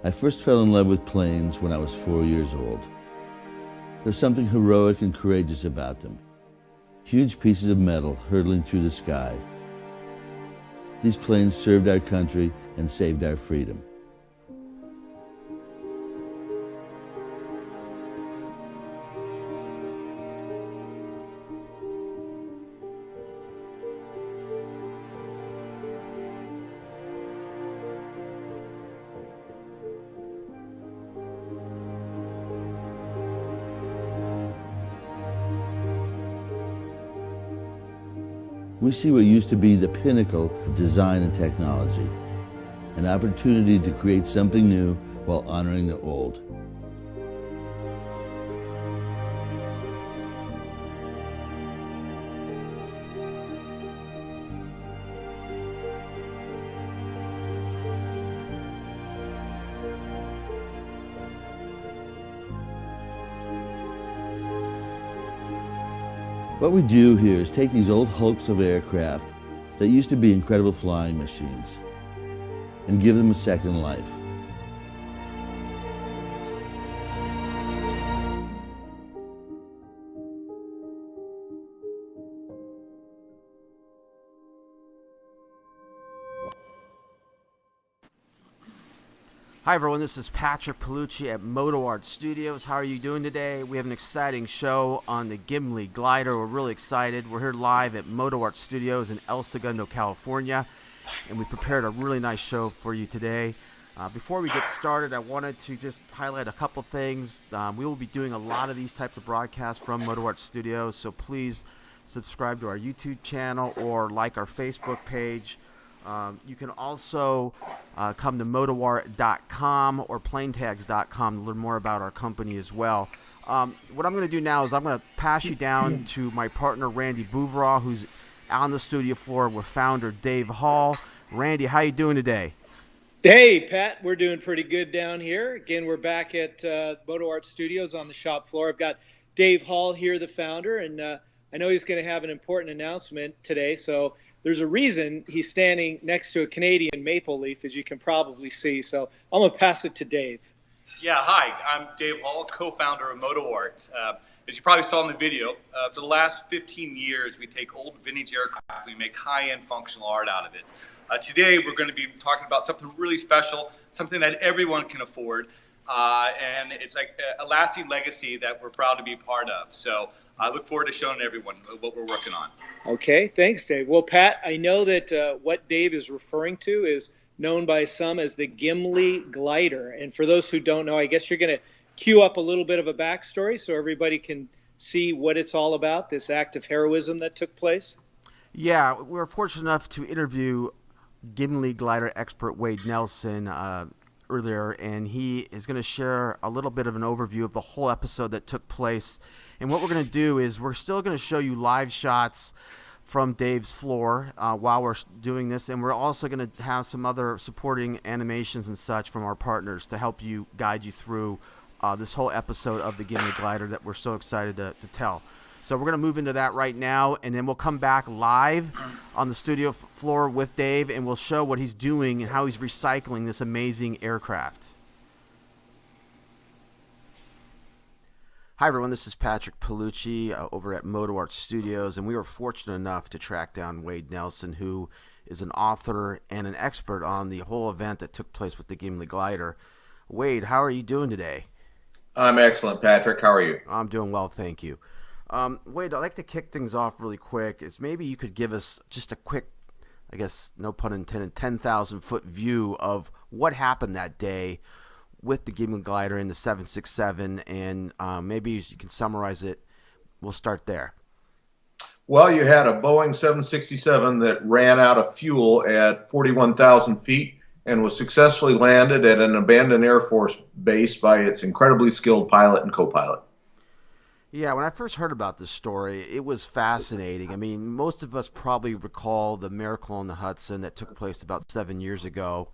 I first fell in love with planes when I was 4 years old. There's something heroic and courageous about them. Huge pieces of metal hurtling through the sky. These planes served our country and saved our freedom. We see what used to be the pinnacle of design and technology, an opportunity to create something new while honoring the old. What we do here is take these old hulks of aircraft that used to be incredible flying machines and give them a second life. Hi everyone, this is Patrick Palucci at MotoArt Studios. How are you doing today? We have an exciting show on the Gimli Glider. We're really excited. We're here live at MotoArt Studios in El Segundo, California, and we prepared a really nice show for you today. Before we get started, I wanted to just highlight a couple things. We will be doing a lot of these types of broadcasts from MotoArt Studios, so please subscribe to our YouTube channel or like our Facebook page. You can also come to MotoArt.com or planetags.com to learn more about our company as well. What I'm going to do now is I'm going to pass you down to my partner, Randy Bouvraw, who's on the studio floor with founder Dave Hall. Randy, how you doing today? Hey, Pat, we're doing pretty good down here. Again, we're back at MotoArt Studios on the shop floor. I've got Dave Hall here, the founder, and I know he's going to have an important announcement today, so there's a reason he's standing next to a Canadian maple leaf, as you can probably see. So I'm going to pass it to Dave. Yeah, hi. I'm Dave Hall, co-founder of MotoArt. As you probably saw in the video, for the last 15 years, we take old vintage aircraft, we make high-end functional art out of it. Today, we're going to be talking about something really special, something that everyone can afford, and it's like a lasting legacy that we're proud to be part of. So I look forward to showing everyone what we're working on. Okay, thanks, Dave. Well, Pat, I know that what Dave is referring to is known by some as the Gimli Glider. And for those who don't know, I guess you're going to cue up a little bit of a backstory so everybody can see what it's all about, this act of heroism that took place. Yeah, we were fortunate enough to interview Gimli Glider expert Wade Nelson earlier, and he is going to share a little bit of an overview of the whole episode that took place. And what we're going to do is we're still going to show you live shots from Dave's floor while we're doing this, and we're also going to have some other supporting animations and such from our partners to help you guide you through this whole episode of the Gimli Glider that we're so excited to tell. So we're going to move into that right now, and then we'll come back live on the studio floor with Dave, and we'll show what he's doing and how he's recycling this amazing aircraft. Hi, everyone. This is Patrick Palucci over at MotoArt Studios, and we were fortunate enough to track down Wade Nelson, who is an author and an expert on the whole event that took place with the Gimli Glider. Wade, how are you doing today? I'm excellent, Patrick. How are you? I'm doing well, thank you. Wade, I'd like to kick things off really quick. Is maybe you could give us just a quick, I guess, no pun intended, 10,000-foot view of what happened that day with the Gimli Glider in the 767, and maybe you can summarize it. We'll start there. Well, you had a Boeing 767 that ran out of fuel at 41,000 feet and was successfully landed at an abandoned Air Force base by its incredibly skilled pilot and co-pilot. Yeah, when I first heard about this story, it was fascinating. I mean, most of us probably recall the Miracle on the Hudson that took place about 7 years ago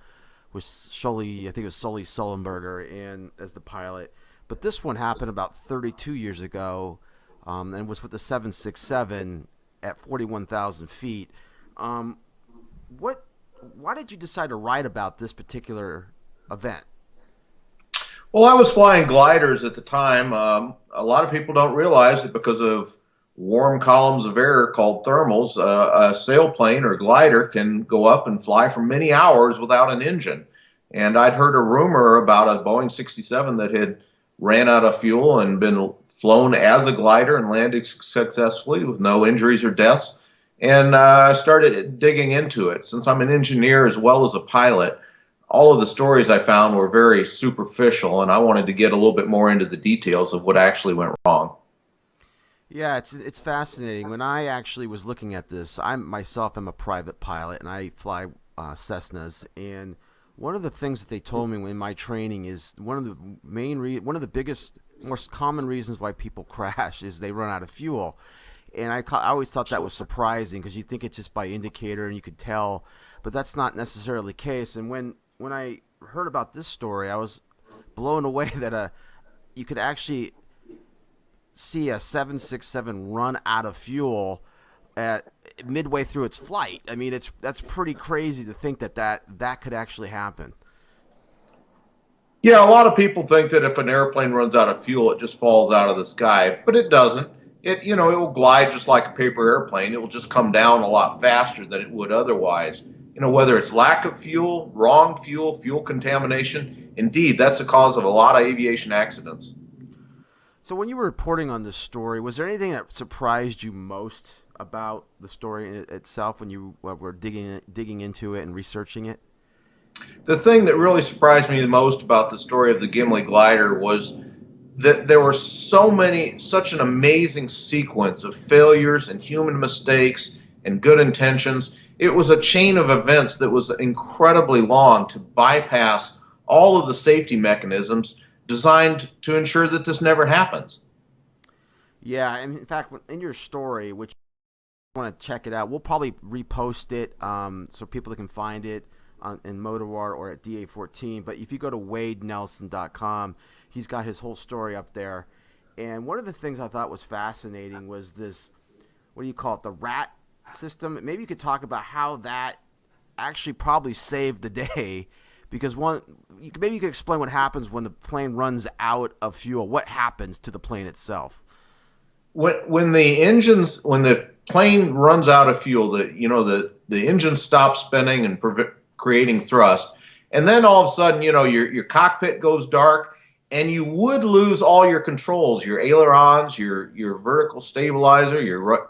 with Sully, I think it was Sully Sullenberger and as the pilot. But this one happened about 32 years ago and was with the 767 at 41,000 feet. Why did you decide to write about this particular event? Well, I was flying gliders at the time. A lot of people don't realize that because of warm columns of air called thermals, a sailplane or glider can go up and fly for many hours without an engine. And I'd heard a rumor about a Boeing 67 that had ran out of fuel and been flown as a glider and landed successfully with no injuries or deaths. And I started digging into it. Since I'm an engineer as well as a pilot, all of the stories I found were very superficial, and I wanted to get a little bit more into the details of what actually went wrong. Yeah, it's fascinating. When I actually was looking at this, I myself am a private pilot and I fly Cessnas. And one of the things that they told me in my training is one of the biggest, most common reasons why people crash is they run out of fuel. And I always thought that was surprising because you think it's just by indicator and you could tell, but that's not necessarily the case. And when I heard about this story, I was blown away that you could actually see a 767 run out of fuel at midway through its flight. I mean, that's pretty crazy to think that could actually happen. Yeah, a lot of people think that if an airplane runs out of fuel, it just falls out of the sky, but it doesn't. It will glide just like a paper airplane. It will just come down a lot faster than it would otherwise. Whether it's lack of fuel, wrong fuel, fuel contamination, indeed, that's the cause of a lot of aviation accidents. So when you were reporting on this story, was there anything that surprised you most about the story itself when you were digging into it and researching it? The thing that really surprised me the most about the story of the Gimli Glider was that there were such an amazing sequence of failures and human mistakes and good intentions. It was a chain of events that was incredibly long to bypass all of the safety mechanisms designed to ensure that this never happens. Yeah, and in fact, in your story, which you want to check it out, we'll probably repost it so people can find it in MotoArt or at DA14. But if you go to wadenelson.com, he's got his whole story up there. And one of the things I thought was fascinating was this, what do you call it, the rat system. Maybe you could talk about how that actually probably saved the day, because maybe you could explain what happens when the plane runs out of fuel. What happens to the plane itself? When the plane runs out of fuel, the engine stops spinning and creating thrust, and then all of a sudden, your cockpit goes dark, and you would lose all your controls, your ailerons, your vertical stabilizer, your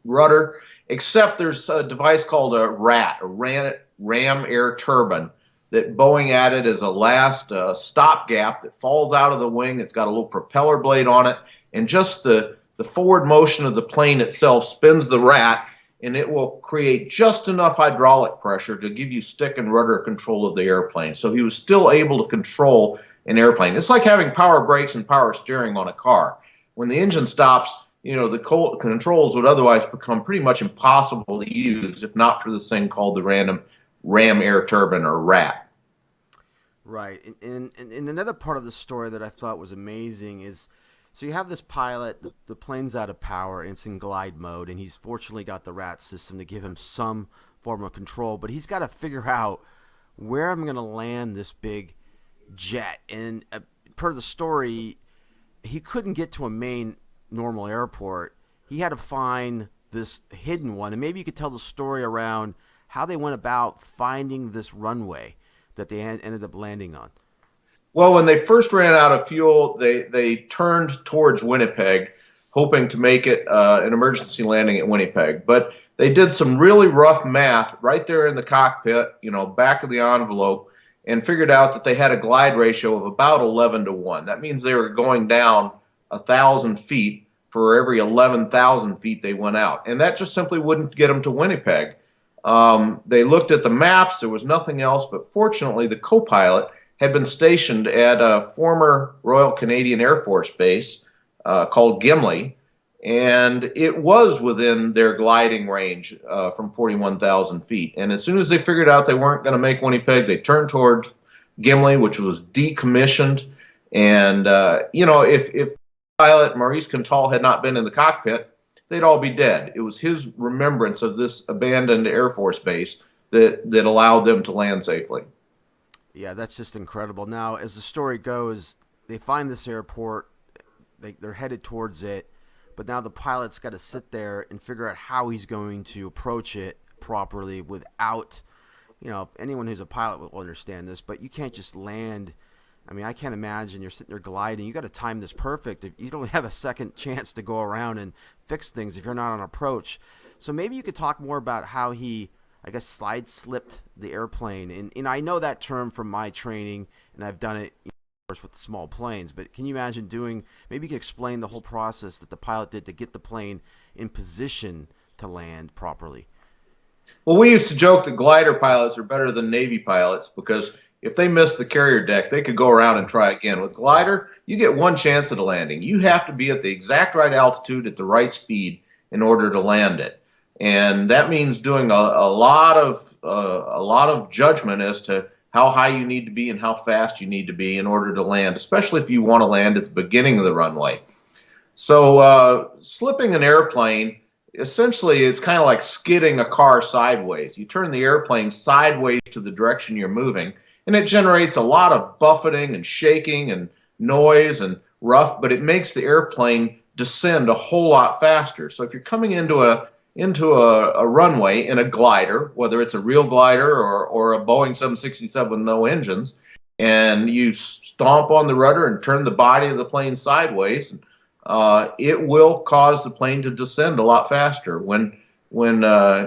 rudder, except there's a device called a RAT, a ram air turbine, that Boeing added as a last stopgap that falls out of the wing. It's got a little propeller blade on it, and just the forward motion of the plane itself spins the rat, and it will create just enough hydraulic pressure to give you stick and rudder control of the airplane. So he was still able to control an airplane. It's like having power brakes and power steering on a car. When the engine stops, the controls would otherwise become pretty much impossible to use if not for this thing called the ram air turbine, or RAT. Right. And another part of the story that I thought was amazing is, so you have this pilot, the plane's out of power, and it's in glide mode, and he's fortunately got the RAT system to give him some form of control, but he's got to figure out where I'm going to land this big jet. And per the story, he couldn't get to a main normal airport. He had to find this hidden one, and maybe you could tell the story around how they went about finding this runway that they ended up landing on. Well, when they first ran out of fuel, they turned towards Winnipeg, hoping to make it an emergency landing at Winnipeg. But they did some really rough math right there in the cockpit, back of the envelope, and figured out that they had a glide ratio of about 11-1. That means they were going down 1,000 feet for every 11,000 feet they went out. And that just simply wouldn't get them to Winnipeg. They looked at the maps. There was nothing else. But fortunately, the co-pilot had been stationed at a former Royal Canadian Air Force base called Gimli, and it was within their gliding range from 41,000 feet. And as soon as they figured out they weren't going to make Winnipeg, they turned toward Gimli, which was decommissioned. And, if pilot Maurice Quintal had not been in the cockpit, they'd all be dead. It was his remembrance of this abandoned Air Force base that allowed them to land safely. Yeah, that's just incredible. Now, as the story goes, they find this airport, they're headed towards it, but now the pilot's got to sit there and figure out how he's going to approach it properly without, anyone who's a pilot will understand this, but you can't just land. I mean, I can't imagine you're sitting there gliding. You got to time this perfect. If you don't have a second chance to go around and fix things if you're not on approach. So maybe you could talk more about how he, I guess, slide slipped the airplane. And I know that term from my training, and I've done it, of course, with small planes. But can you imagine maybe you could explain the whole process that the pilot did to get the plane in position to land properly? Well, we used to joke that glider pilots are better than Navy pilots because if they miss the carrier deck, they could go around and try again. With glider, you get one chance at a landing. You have to be at the exact right altitude at the right speed in order to land it, and that means doing a lot of judgment as to how high you need to be and how fast you need to be in order to land, especially if you want to land at the beginning of the runway. So slipping an airplane, essentially, it's kind of like skidding a car sideways. You turn the airplane sideways to the direction you're moving, and it generates a lot of buffeting and shaking and noise and rough, but it makes the airplane descend a whole lot faster. So if you're coming into a runway in a glider, whether it's a real glider or a Boeing 767 with no engines, and you stomp on the rudder and turn the body of the plane sideways, it will cause the plane to descend a lot faster. When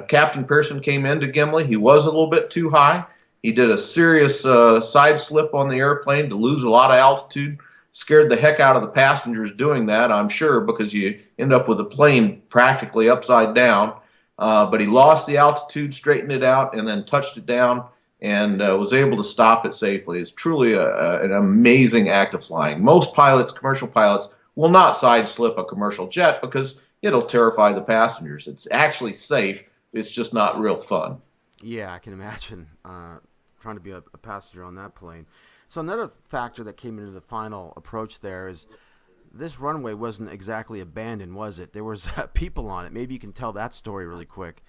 Captain Pearson came into Gimli, he was a little bit too high. He did a serious side slip on the airplane to lose a lot of altitude. Scared the heck out of the passengers doing that, I'm sure, because you end up with the plane practically upside down. But he lost the altitude, straightened it out, and then touched it down and was able to stop it safely. It's truly an amazing act of flying. Most pilots, commercial pilots, will not side slip a commercial jet because it'll terrify the passengers. It's actually safe. It's just not real fun. Yeah, I can imagine trying to be a passenger on that plane. So another factor that came into the final approach there is this runway wasn't exactly abandoned, was it? There was people on it. Maybe you can tell that story really quick.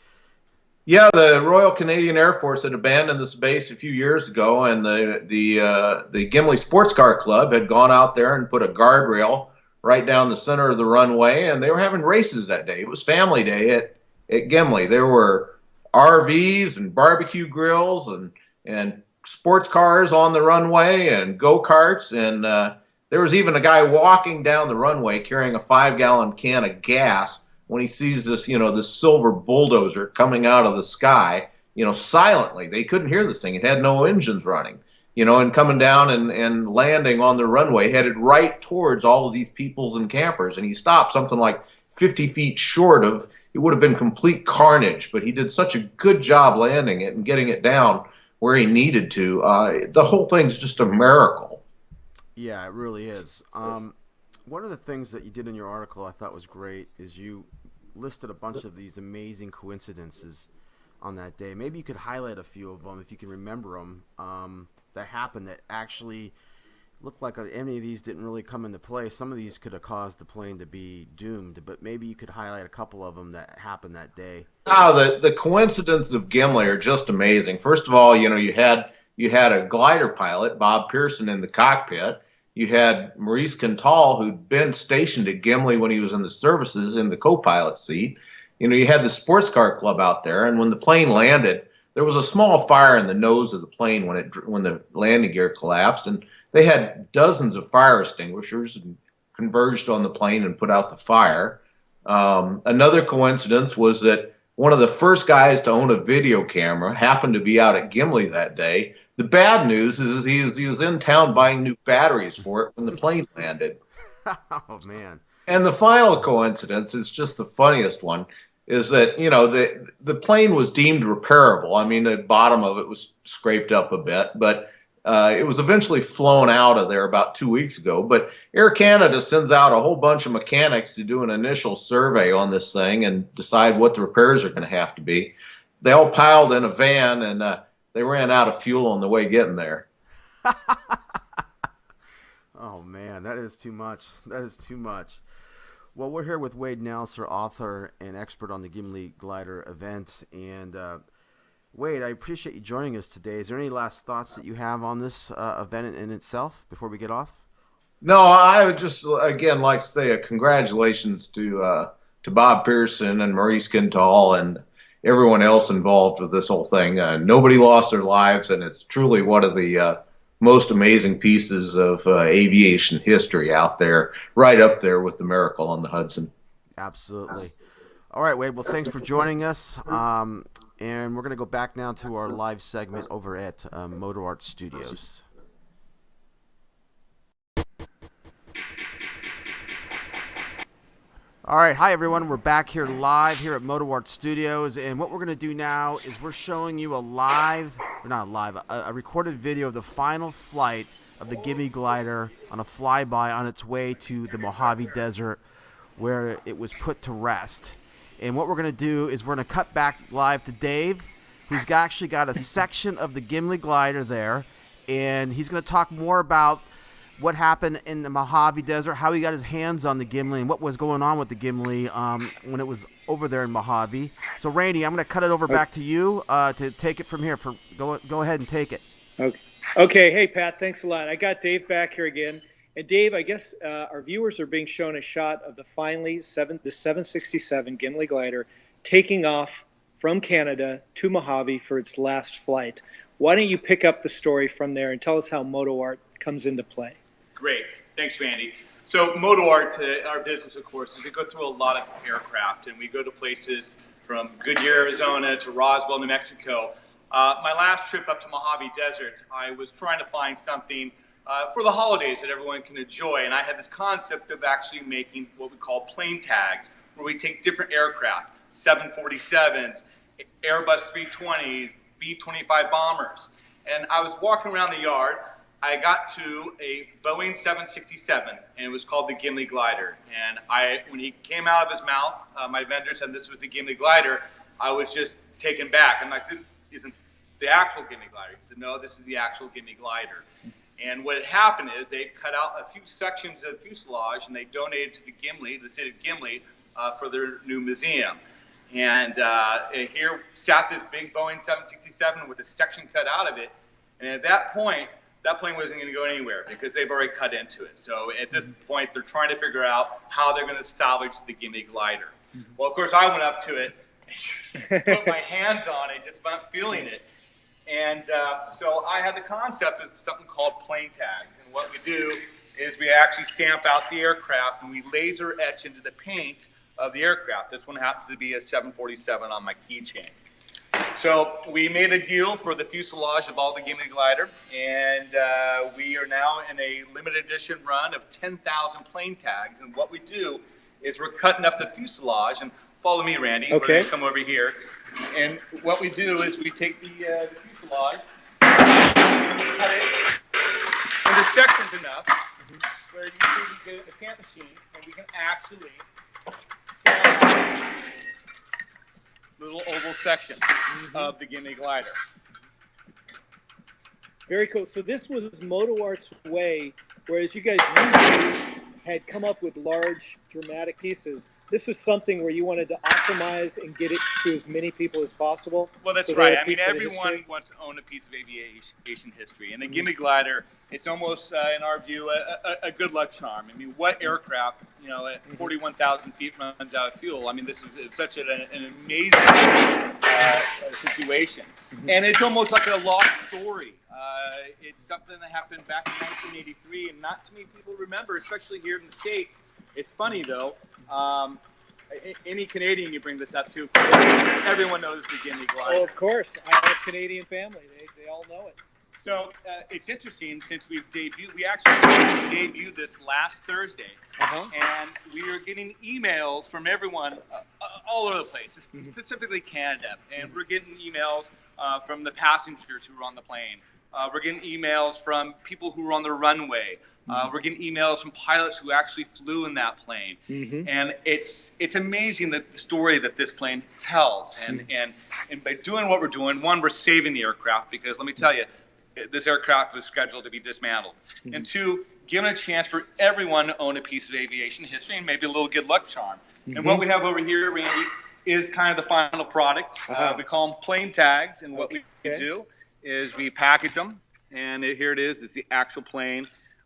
Yeah, the Royal Canadian Air Force had abandoned this base a few years ago, and the Gimli Sports Car Club had gone out there and put a guardrail right down the center of the runway, and they were having races that day. It was family day at Gimli. There were RVs and barbecue grills and sports cars on the runway and go-karts, and there was even a guy walking down the runway carrying a 5-gallon can of gas when he sees this silver bulldozer coming out of the sky, silently. They couldn't hear this thing. It had no engines running, and coming down and landing on the runway, headed right towards all of these peoples and campers. And he stopped something like 50 feet short of, it would have been complete carnage, but he did such a good job landing it and getting it down where he needed to. The whole thing's just a miracle. Yeah, it really is. One of the things that you did in your article I thought was great is you listed a bunch of these amazing coincidences on that day. Maybe you could highlight a few of them if you can remember them that happened that actually looked like any of these didn't really come into play. Some of these could have caused the plane to be doomed, but maybe you could highlight a couple of them that happened that day. Oh, the coincidences of Gimli are just amazing. First of all, you had a glider pilot, Bob Pearson, in the cockpit. You had Maurice Quintal, who'd been stationed at Gimli when he was in the services in the co-pilot seat. You had the sports car club out there, and when the plane landed, there was a small fire in the nose of the plane when the landing gear collapsed, and they had dozens of fire extinguishers and converged on the plane and put out the fire. Another coincidence was that one of the first guys to own a video camera happened to be out at Gimli that day. The bad news is he was in town buying new batteries for it when the plane landed. Oh, man. And the final coincidence is just the funniest one, is that, the plane was deemed repairable. I mean, the bottom of it was scraped up a bit, but it was eventually flown out of there about 2 weeks ago. But Air Canada sends out a whole bunch of mechanics to do an initial survey on this thing and decide what the repairs are going to have to be. They all piled in a van, and they ran out of fuel on the way getting there. Oh, man, that is too much. That is too much. Well, we're here with Wade Nelser, author and expert on the Gimli Glider event. And Wade, I appreciate you joining us today. Is there any last thoughts that you have on this event in itself before we get off? No, I would just again like to say a congratulations to Bob Pearson and Maurice Quintal and everyone else involved with this whole thing. Nobody lost their lives, and it's truly one of the most amazing pieces of aviation history out there, right up there with the Miracle on the Hudson. Absolutely. All right, Wade. Well, thanks for joining us. And we're going to go back now to our live segment over at MotoArt Studios. All right, hi everyone. We're back here live here at MotoArt Studios, and what we're going to do now is we're showing you a recorded video of the final flight of the Gimli Glider on a flyby on its way to the Mojave Desert, where it was put to rest. And what we're going to do is we're going to cut back live to Dave, who's actually got a section of the Gimli Glider there, and he's going to talk more about what happened in the Mojave Desert, how he got his hands on the Gimli, and what was going on with the Gimli when it was over there in Mojave. So, Randy, I'm going to cut it over back to you to take it from here. Go ahead and take it. Okay. Hey, Pat, thanks a lot. I got Dave back here again. And Dave, I guess our viewers are being shown a shot of the 767 Gimli Glider taking off from Canada to Mojave for its last flight. Why don't you pick up the story from there and tell us how MotoArt comes into play? Great. Thanks, Randy. So MotoArt, our business, of course, is we go through a lot of aircraft, and we go to places from Goodyear, Arizona to Roswell, New Mexico. My last trip up to Mojave Desert, I was trying to find something for the holidays that everyone can enjoy, and I had this concept of actually making what we call plane tags, where we take different aircraft, 747s, Airbus 320s, B-25 bombers, and I was walking around the yard. I got to a Boeing 767, and it was called the Gimli Glider. And when he came out of his mouth, my vendor said this was the Gimli Glider. I was just taken back. I'm like, this isn't the actual Gimli Glider. He said, no, this is the actual Gimli Glider. And what had happened is they cut out a few sections of the fuselage, and they donated to the city of Gimli, for their new museum. And here sat this big Boeing 767 with a section cut out of it. And at that point, that plane wasn't going to go anywhere because they've already cut into it. So at this point, they're trying to figure out how they're going to salvage the Gimli Glider. Well, of course, I went up to it and put my hands on it, just not feeling it. And so I had the concept of something called plane tags. And what we do is we actually stamp out the aircraft and we laser etch into the paint of the aircraft. This one happens to be a 747 on my keychain. So we made a deal for the fuselage of all the Gimli Glider, and we are now in a limited edition run of 10,000 plane tags. And what we do is we're cutting up the fuselage, and follow me, Randy. Okay. We're going to come over here. And what we do is we take the fuselage, and we cut it into sections enough where you can get a stamp machine, and we can actually stamp out little oval section of the Gimli Glider. Very cool. So this was MotoArt's way, whereas you guys usually had come up with large, dramatic pieces. This is something where you wanted to optimize and get it to as many people as possible. Well, that's so right. I mean, everyone wants to own a piece of aviation history. And the Gimli Glider, it's almost, in our view, a good luck charm. I mean, what aircraft, at 41,000 feet runs out of fuel? I mean, this is such an amazing situation. And it's almost like a lost story. It's something that happened back in 1983, and not too many people remember, especially here in the States. It's funny, though. Any Canadian you bring this up to, everyone knows the Gimli Glider. Oh, of course. I have a Canadian family. They all know it. So it's interesting, since we actually debuted this last Thursday, and we are getting emails from everyone all over the place, specifically Canada, and we're getting emails from the passengers who were on the plane. We're getting emails from people who were on the runway. We're getting emails from pilots who actually flew in that plane. And it's amazing the story that this plane tells. And by doing what we're doing, one, we're saving the aircraft, because let me tell you, this aircraft was scheduled to be dismantled. And two, giving a chance for everyone to own a piece of aviation history and maybe a little good luck charm. And what we have over here, Randy, is kind of the final product. We call them plane tags. And what we do is we package them. And here it is. It's the actual plane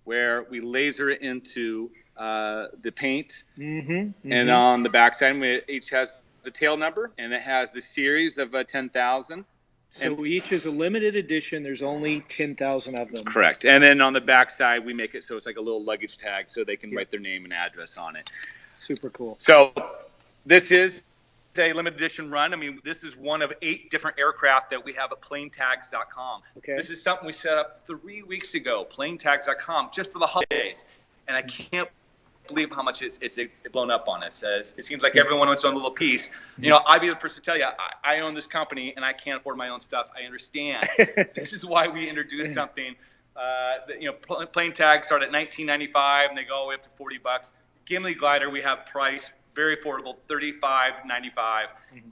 where we laser it into the paint. Mm-hmm. And on the backside, it each has the tail number, and it has the series of 10,000. So each is a limited edition. There's only 10,000 of them. Correct. And then on the backside, we make it so it's like a little luggage tag, so they can write their name and address on it. Super cool. So this is a limited edition run. I mean, this is one of 8 different aircraft that we have at planetags.com. Okay. This is something we set up 3 weeks ago, planetags.com, just for the holidays. And I can't believe how much it's blown up on us. It seems like everyone wants their own little piece. You know, I'd be the first to tell you, I own this company and I can't afford my own stuff. I understand. This is why we introduced something. That, you know, plane tags start at $19.95 and they go all the way up to $40. Gimli Glider, we have priced very affordable, $35.95,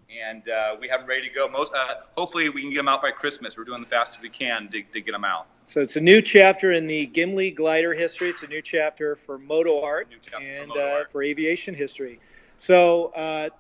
and we have them ready to go. Hopefully, we can get them out by Christmas. We're doing the fastest we can to get them out. So it's a new chapter in the Gimli Glider history. It's a new chapter for MotoArt and for aviation history. So,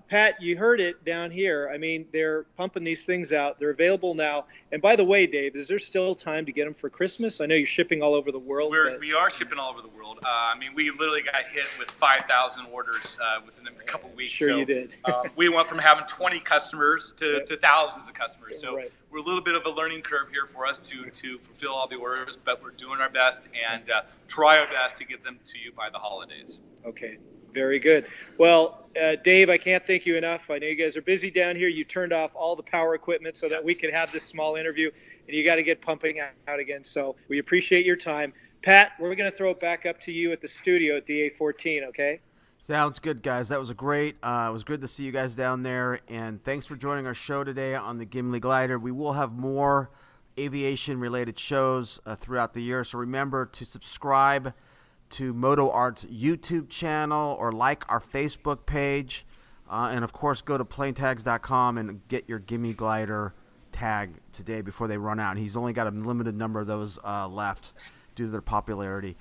Pat, you heard it down here. I mean, they're pumping these things out. They're available now. And by the way, Dave, is there still time to get them for Christmas? I know you're shipping all over the world. We are shipping all over the world. I mean, we literally got hit with 5,000 orders within a couple of weeks. Sure, you did. We went from having 20 customers to thousands of customers. So we're a little bit of a learning curve here for us to fulfill all the orders, but we're doing our best and try our best to get them to you by the holidays. Okay. Very good. Well, Dave, I can't thank you enough. I know you guys are busy down here. You turned off all the power equipment so that we could have this small interview, and you got to get pumping out again. So we appreciate your time. Pat, we're going to throw it back up to you at the studio at DA14, okay? Sounds good, guys. That was it was good to see you guys down there, and thanks for joining our show today on the Gimli Glider. We will have more aviation-related shows throughout the year, so remember to subscribe to MotoArt's YouTube channel or like our Facebook page. And, of course, go to planetags.com and get your Gimli Glider tag today before they run out. He's only got a limited number of those left due to their popularity.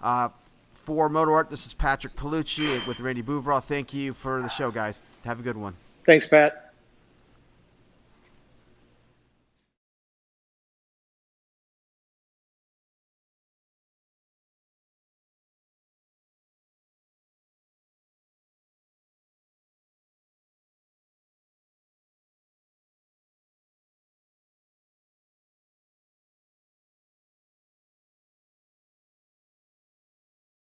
For MotoArt, this is Patrick Palucci with Randy Bouvraw. Thank you for the show, guys. Have a good one. Thanks, Pat.